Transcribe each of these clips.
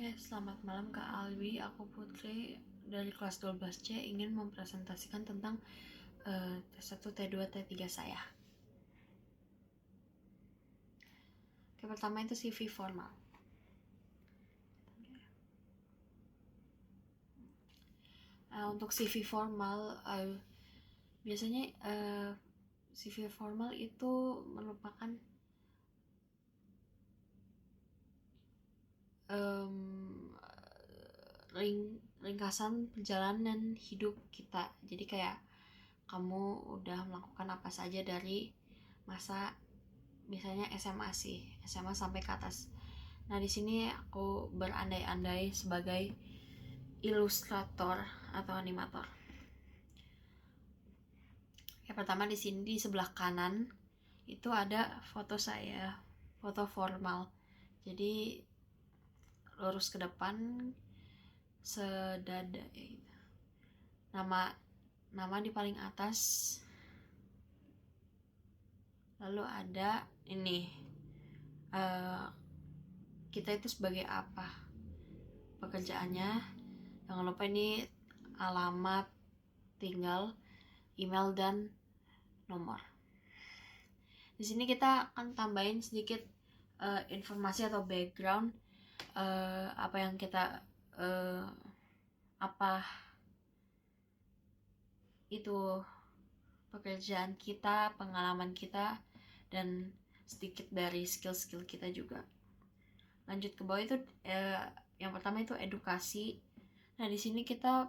Oke, selamat malam Kak Alwi. Aku Putri dari kelas 12C ingin mempresentasikan tentang T1, T2, T3 saya. Oke, pertama itu CV formal. Untuk CV formal, biasanya CV formal itu merupakan ringkasan perjalanan hidup kita. Jadi kayak kamu udah melakukan apa saja dari masa misalnya SMA sampai ke atas. Nah, di sini aku berandai-andai sebagai ilustrator atau animator. Yang pertama di sini di sebelah kanan itu ada foto saya, foto formal. Jadi lurus ke depan sedada. Nama di paling atas. Lalu ada ini kita itu sebagai apa pekerjaannya. Jangan lupa ini alamat, tinggal, email, dan nomor. Di sini kita akan tambahin sedikit informasi atau background apa yang kita apa itu pekerjaan kita, pengalaman kita, dan sedikit dari skill-skill kita juga. Lanjut ke bawah itu yang pertama itu edukasi. Nah, di sini kita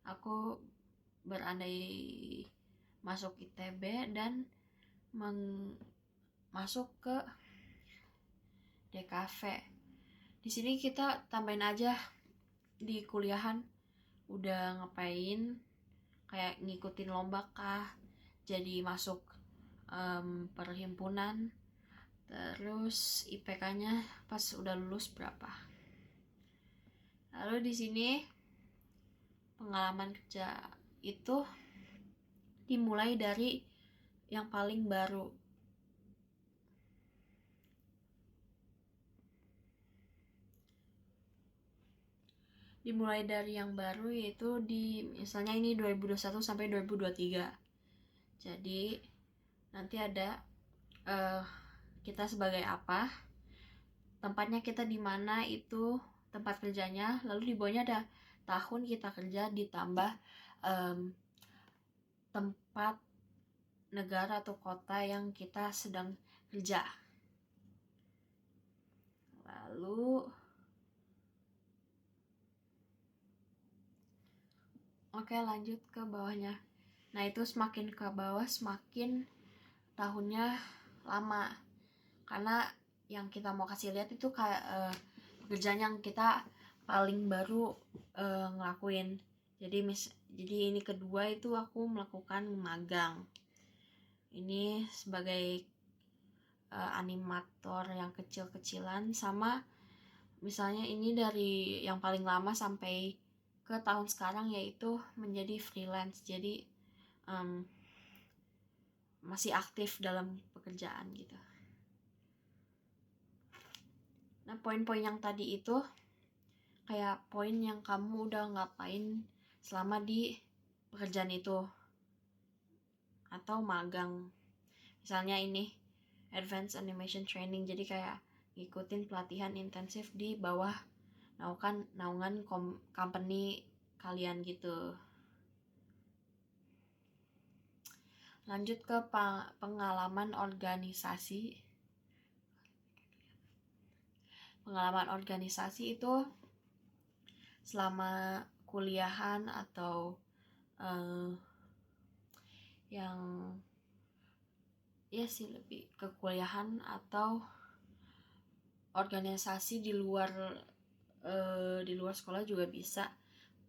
aku berandai masuk ITB dan masuk ke DKV. Di sini kita tambahin aja di kuliahan udah ngapain, kayak ngikutin lomba kah, jadi masuk perhimpunan, terus IPK-nya pas udah lulus berapa. Lalu di sini pengalaman kerja itu dimulai dari yang paling baru. Dimulai dari yang baru yaitu di misalnya ini 2021 sampai 2023. Jadi nanti ada kita sebagai apa, tempatnya kita di mana itu tempat kerjanya, lalu di bawahnya ada tahun kita kerja ditambah tempat, negara atau kota yang kita sedang kerja. Lalu oke, lanjut ke bawahnya. Nah, itu semakin ke bawah semakin tahunnya lama, karena yang kita mau kasih lihat itu kayak pekerjaan yang kita paling baru ngelakuin. Jadi ini kedua itu aku melakukan magang. Ini sebagai animator yang kecil-kecilan, sama misalnya ini dari yang paling lama sampai ke tahun sekarang yaitu menjadi freelance. Jadi masih aktif dalam pekerjaan gitu. Nah, poin-poin yang tadi itu kayak poin yang kamu udah ngapain selama di pekerjaan itu atau magang. Misalnya ini Advanced Animation Training, jadi kayak ngikutin pelatihan intensif di bawah naungan company kalian gitu. Lanjut ke pengalaman organisasi. Pengalaman organisasi itu selama kuliahan atau yang ya sih lebih ke kuliahan atau organisasi di luar sekolah juga bisa,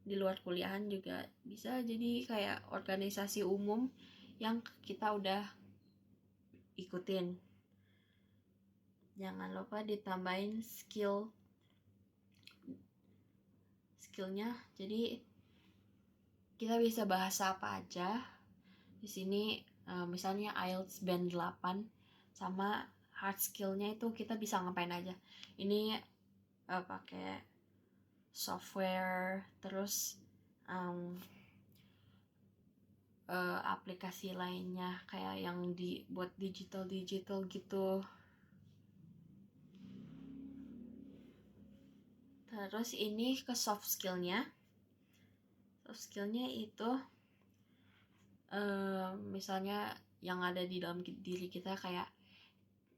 di luar kuliahan juga bisa. Jadi kayak organisasi umum yang kita udah ikutin. Jangan lupa ditambahin skillnya. Jadi kita bisa bahasa apa aja. Di sini misalnya IELTS band 8 sama hard skillnya itu kita bisa ngapain aja. Ini pakai software, terus aplikasi lainnya kayak yang buat digital gitu. Terus ini ke soft skillnya itu misalnya yang ada di dalam diri kita kayak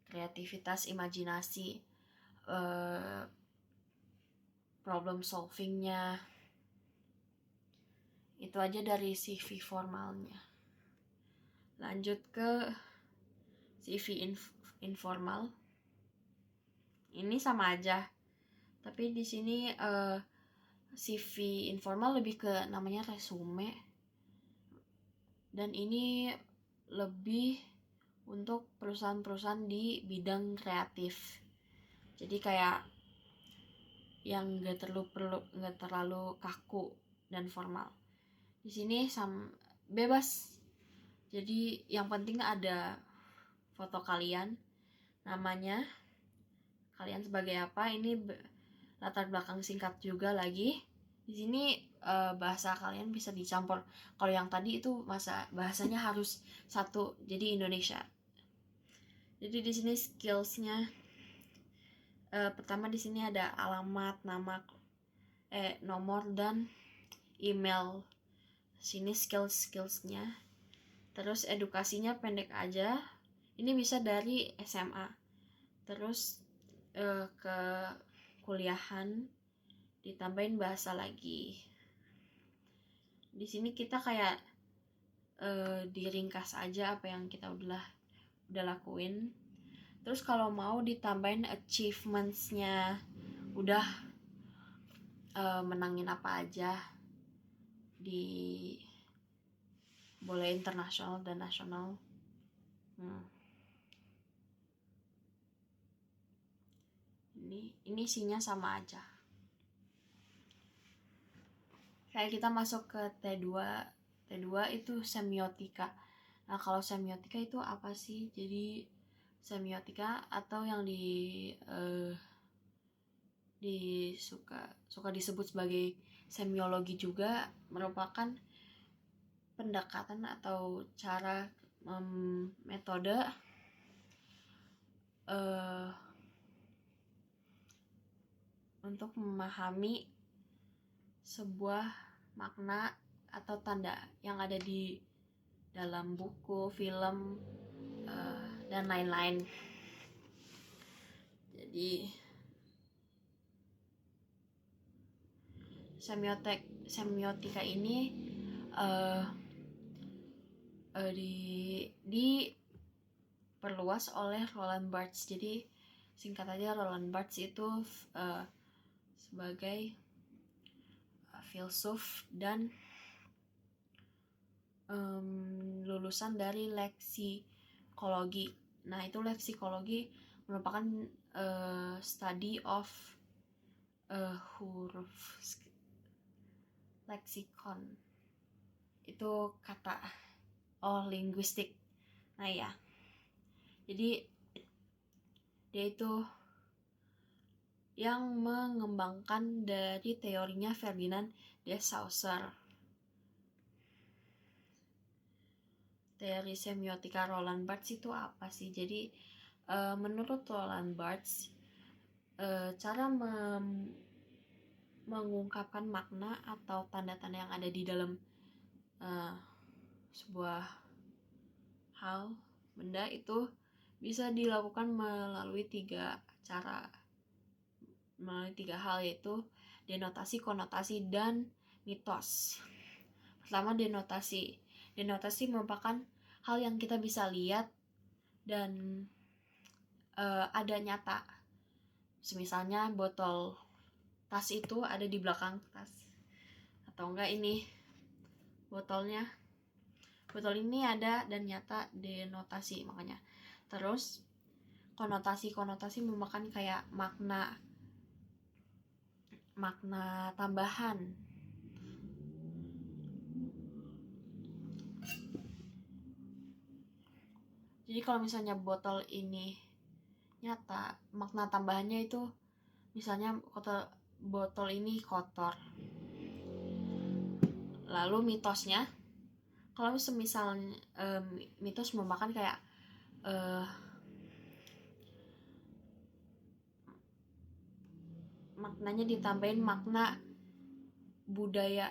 kreativitas, imajinasi, problem solvingnya. Itu aja dari CV formalnya. Lanjut ke CV informal. Ini sama aja, tapi di sini CV informal lebih ke namanya resume, dan ini lebih untuk perusahaan-perusahaan di bidang kreatif. Jadi kayak yang nggak terlalu kaku dan formal. Di sini bebas. Jadi yang penting ada foto kalian, namanya, kalian sebagai apa, ini latar belakang singkat juga lagi. Di sini bahasa kalian bisa dicampur. Kalau yang tadi itu bahasanya harus satu, jadi Indonesia. Jadi di sini skillsnya pertama di sini ada alamat, nama, nomor dan email. Sini skillsnya. Terus edukasinya pendek aja. Ini bisa dari SMA. Terus ke kuliahan ditambahin bahasa lagi. Di sini kita kayak diringkas aja apa yang kita udah lakuin. Terus kalau mau ditambahin achievements-nya, udah menangin apa aja di boleh internasional dan nasional. Ini isinya sama aja. Kayak kita masuk ke T2 itu semiotika. Nah, kalau semiotika itu apa sih? Jadi semiotika atau yang suka disebut sebagai semiologi juga merupakan pendekatan atau cara metode untuk memahami sebuah makna atau tanda yang ada di dalam buku, film, dan lain-lain. Jadi semiotika ini diperluas oleh Roland Barthes. Jadi singkat aja, Roland Barthes itu sebagai filsuf dan lulusan dari leksikologi. Nah, itu leksikologi merupakan study of huruf, leksikon itu kata, linguistik. Nah ya, jadi dia itu yang mengembangkan dari teorinya Ferdinand de Saussure. Teori semiotika Roland Barthes itu apa sih? Jadi menurut Roland Barthes, cara mengungkapkan makna atau tanda-tanda yang ada di dalam sebuah hal, benda itu bisa dilakukan melalui 3 hal, yaitu denotasi, konotasi, dan mitos. Pertama, denotasi merupakan hal yang kita bisa lihat dan ada nyata. Misalnya botol tas itu ada di belakang tas, atau enggak ini botol ini ada dan nyata, denotasi makanya. Terus konotasi merupakan kayak makna tambahan. Jadi kalau misalnya botol ini nyata, makna tambahannya itu misalnya botol ini kotor. Lalu mitosnya, kalau misalnya mitos memakan kayak maknanya ditambahin makna budaya,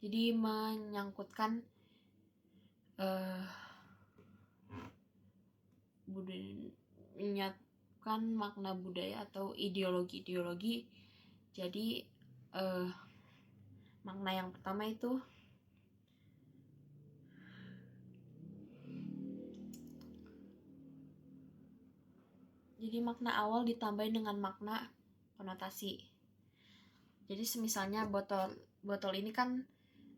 jadi menyangkutkan menyatukan makna budaya atau ideologi. Jadi makna yang pertama itu jadi makna awal ditambahin dengan makna konotasi. Jadi semisalnya botol ini kan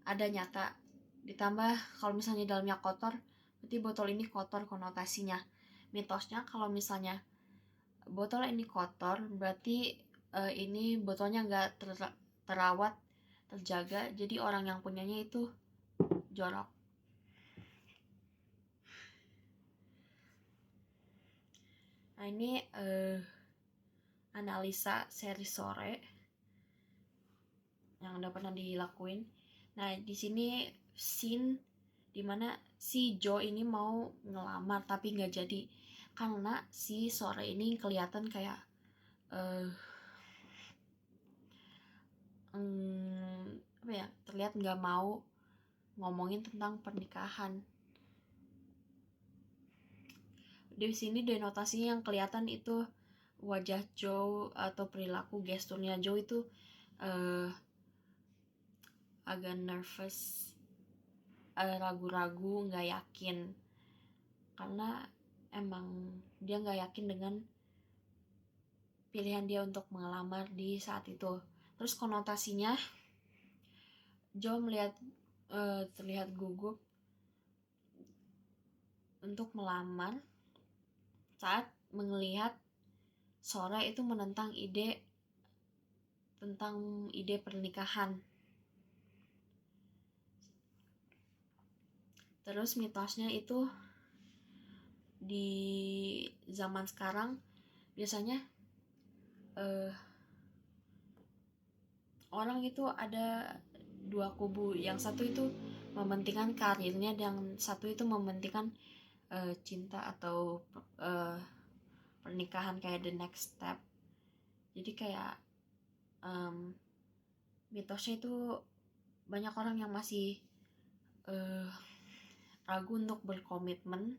ada nyata, ditambah kalau misalnya dalamnya kotor, berarti botol ini kotor konotasinya. Mitosnya kalau misalnya botol ini kotor, berarti ini botolnya nggak terawat, terjaga, jadi orang yang punyanya itu jorok. Nah ini analisa seri sore yang udah pernah dilakuin. Nah di sini scene dimana si Joe ini mau ngelamar tapi nggak jadi karena si sore ini kelihatan kayak apa ya, terlihat nggak mau ngomongin tentang pernikahan. Di sini denotasinya yang kelihatan itu wajah Joe atau perilaku gesturnya Joe itu agak nervous, ragu-ragu, nggak yakin, karena emang dia nggak yakin dengan pilihan dia untuk mengelamar di saat itu. Terus konotasinya Joe terlihat gugup untuk melamar saat melihat Sore itu menentang ide pernikahan. Terus mitosnya itu di zaman sekarang biasanya orang itu ada dua kubu, yang satu itu mementingkan karirnya dan satu itu mementingkan cinta atau pernikahan kayak the next step. Jadi kayak mitosnya itu banyak orang yang masih ragu untuk berkomitmen,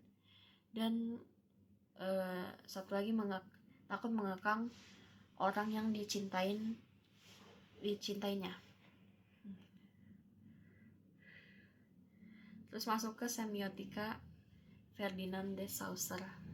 dan satu lagi takut mengekang orang yang dicintainya. Terus masuk ke semiotika Ferdinand de Saussure.